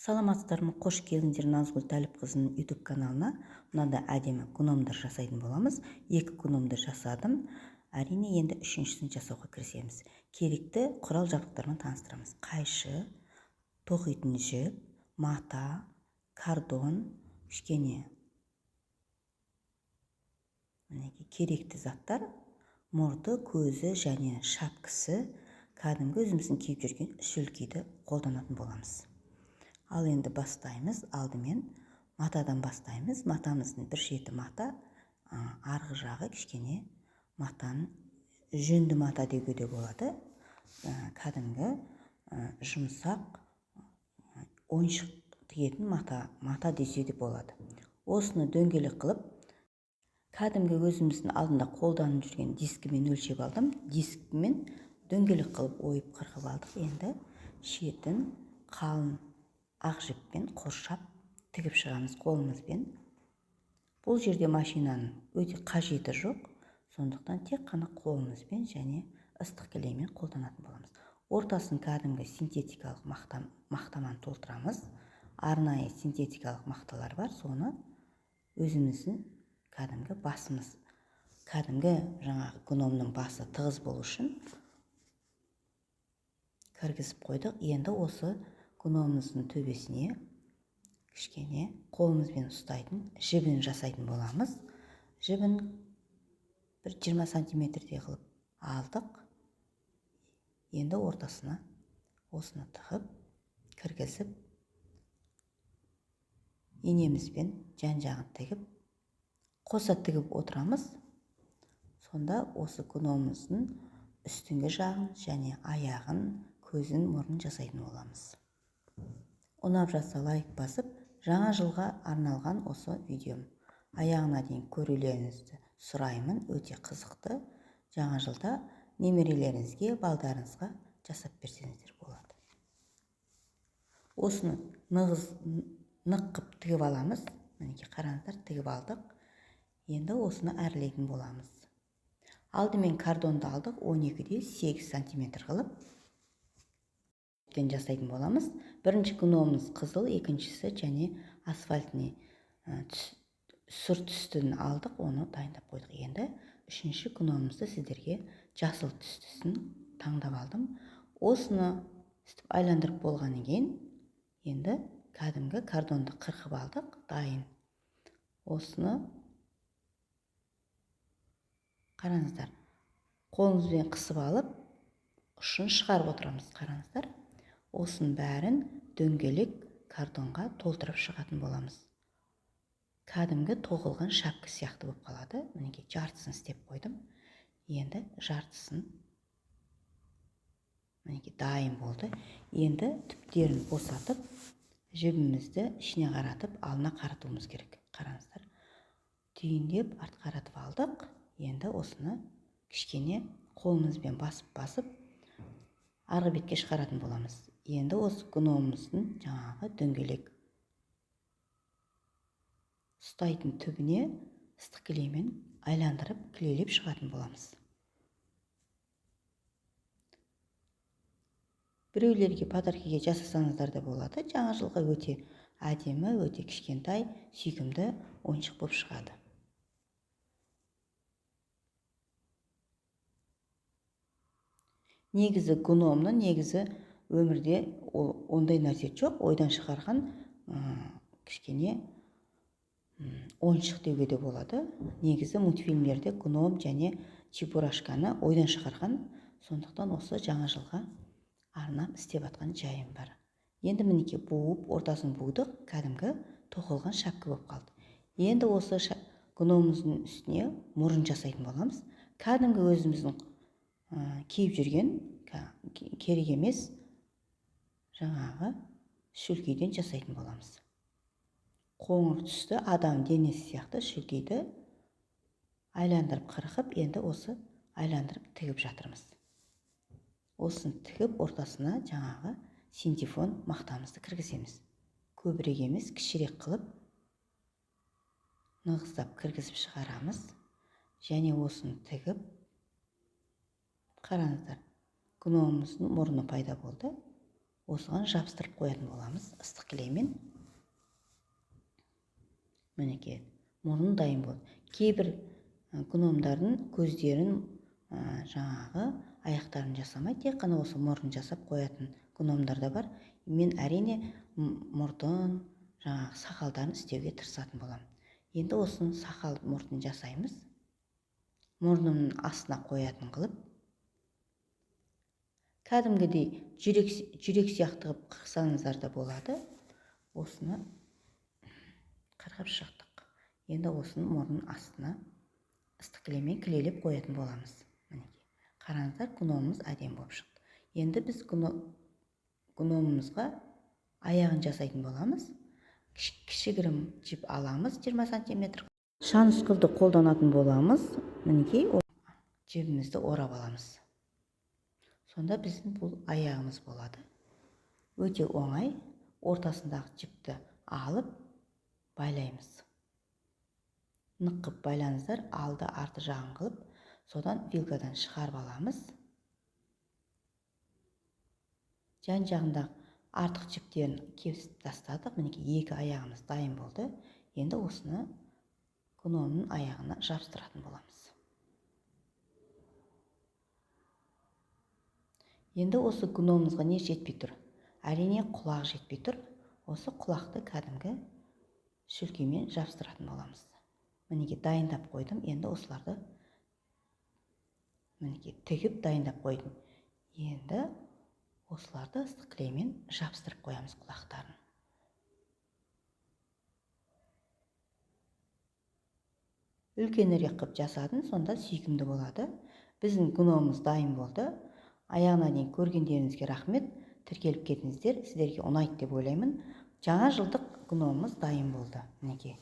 Саламатсыздармы? Қош келдіңдер Назгүл Тәліпқызының YouTube каналына. Мынандай әдемі гномдар жасайтын боламыз. 2 гномды жасадым. Әрине, енді 3-шісін жасауға кірісеміз. Керекті құрал жабдықтармен таныстырамыз. Қайшы, тоқитын жіп, мата, кардон, кішкене керекті заттар, мұрты, көзі және шапкысы, кәдімгі өзіміздің киіп жүрген шүлкиді қолданатын боламыз. Ал енді бастаймыз. Алдымен матадан бастаймыз. Матамыздың бір шеті мата, арғы жағы кішкене матаның жөнді мата деуге де болады. Кәдімгі жұмсақ ойыншық тігетін мата десе де болады. Осыны дөңгелек қылып, кәдімгі өзіміздің алдында қолданып жүрген дискімен өлшеп алдым. Дискімен дөңгелек қылып ойып қырқып алдық. Енді шетін қалың ақ жіппен қоршап тігіп шығамыз қолымызбен. Бұл жерде машинаның өте қажеті жоқ. Сондықтан тек қана қолымызбен және ыстық кілеммен қолданатын боламыз. Ортасын кәдімгі синтетикалық мақтамен толтырамыз. Арнайы синтетикалық мақталар бар. Соны өзіміздің кәдімгі басымыз, кәдімгі жаңағы гномның басы тығыз болу үшін кіргізіп қойдық. Енді осы гномымыздың төбесіне кішкене қолымызбен ұстайтын жібін жасайтын боламыз. Жібін бір 20 сантиметрдей қылып алдық. Енді ортасына осыны тығып, кіргізіп, инемізбен жан-жағын тігіп, қоса тігіп отырамыз. Сонда осы гномымыздың үстіңгі жағын және аяғын, көзін, мұрнын жасайтын боламыз. Ұнап жатса лайк басып, жаңа жылға арналған осы видеом аяғына дейін көрулеріңізді сұраймын. Өте қызықты. Жаңа жылда немерелеріңізге, балдарыңызға жасап берсеңіздер болады. Осыны нық қып тігіп аламыз. Мінекей қараңыздар, тігіп алдық. Енді осыны әрлейтін боламыз. Алдымен кардонды алдық, 12-де 8 сантиметр қылып жасайтын боламыз. Бірінші гномымыз қызыл, екіншісі және асфальтный сұр түстін алдық, оны дайындап қойдық. Енді үшінші гномымызды сіздерге жасыл түстісін таңдап алдым. Осыны істіп айландырып болғаннан кейін, енді кәдімгі кардонды қырқып алдық, дайын. Осыны қараңыздар, қолымызбен қысып алып, ұшын шығарып отырамыз. Қараңыздар, осының бәрін дөңгелек картонға толтырып шығатын боламыз. Кәдімгі тоқылған шапка сияқты болып қалады. Мінекей жартысын істеп қойдым. Енді жартысын мінекей дайын болды. Енді түптерін босатып, жібімізді ішіне қаратып, алдына қаратуымыз керек. Қараңыздар, түйіндеп арт қаратып алдық. Енді осыны кішкене қолымызбен басып, арғы бетке шығаратын боламыз. Енді осы гномымыздың жаңағы дөңгелек ұстайтын түбіне ыстық кілеммен айландырып, кілелеп шығатын боламыз. Біреулерге подаркаға жасасаңыздар да болады. Жаңа жылға өте әдемі, өте кішкентай, сүйкімді ойыншық болып шығады. Негізі гномның, өмірде ондай нәрсе жоқ. Ойдан шығарған кішкене ойыншық деуге де болады. Негізі мультфильмдерде гном және чебурашканы ойдан шығарған. Сондықтан осы жаңа жылға арнап істеп атқан жайым бар. Енді мінекей буып, ортасын будық, кәдімгі тоқылған шапка болып қалды. Енді осы гномымыздың үстіне мұрын жасайтын боламыз. Кәдімгі өзіміздің киіп жүрген керек емес жаңағы шүлкейден жасайтын боламыз. Қоңыр түсті адам денесі сияқты шүлкейді айландырып қырқып, енді осы айландырып тігіп жатырмыз. Осын тігіп ортасына жаңағы синтефон мақтамызды кіргіземіз. Көбірек емес, кішірек қылып нығыздап кіргізіп шығарамыз. Және осын тігіп, қараңыздар, гномымыздың мұрны пайда болды. осыған жабыстырып қоятын боламыз ыстық кілеммен. Мінекей, мұрын дайын болды. Кейбір гномдардың көздерін, жаңағы аяқтарын жасамай, тек қана осы мұрын жасап қоятын гномдар да бар. Мен әрине мұртын, жаңағы сақалдарын істеуге тырысатын болам. Енді осының сақал мұртын жасаймыз. Мұрнымның астына қоятын қылып, кәдімгідей жүрек сияқты қылып қырсаңыздар да болады. Осыны қырқып шықтық. Енді осының мұрнының астына ыстық кілеммен кілелеп қоятын боламыз. Мінекей, қараңыздар, гномымыз әдемі болып шықты. Енді біз гномымызға аяғын жасайтын боламыз. Кішігірім жіп аламыз, 20 сантиметр. Шаң ұсқырды қолданатын боламыз. Мінекей, жібімізді орап аламыз. Сонда біздің бұл аяғымыз болады. Өте оңай. Ортасындағы жіпті алып байлаймыз. Нық қып байлаңыздар, алды арты жағын қылып, содан вилкадан шығарып аламыз. Жан жағындағы артық жіптерін кесіп тастадық. Мінекей, екі аяғымыз дайын болды. Енді осыны гномның аяғына жабыстыратын боламыз. Енді осы гномымызға не жетпей тұр? Әрине құлақ жетпей тұр. Осы құлақты кәдімгі шүлкемен жабыстыратын боламыз. Мінекей, дайындап қойдым. Енді осыларды мінекей тігіп дайындап қойдым. Енді осыларды ыстық кілеммен жабыстырып қоямыз құлақтарын. Үлкенірек қып жасадым, сонда сүйкімді болады. Біздің гномымыз дайын болды. Аяғына дейін көргендеріңізге рахмет. Тіркеліп кетіңіздер. Сіздерге ұнайды деп ойлаймын. Жаңа жылдық гномымыз дайын болды. Мінекей.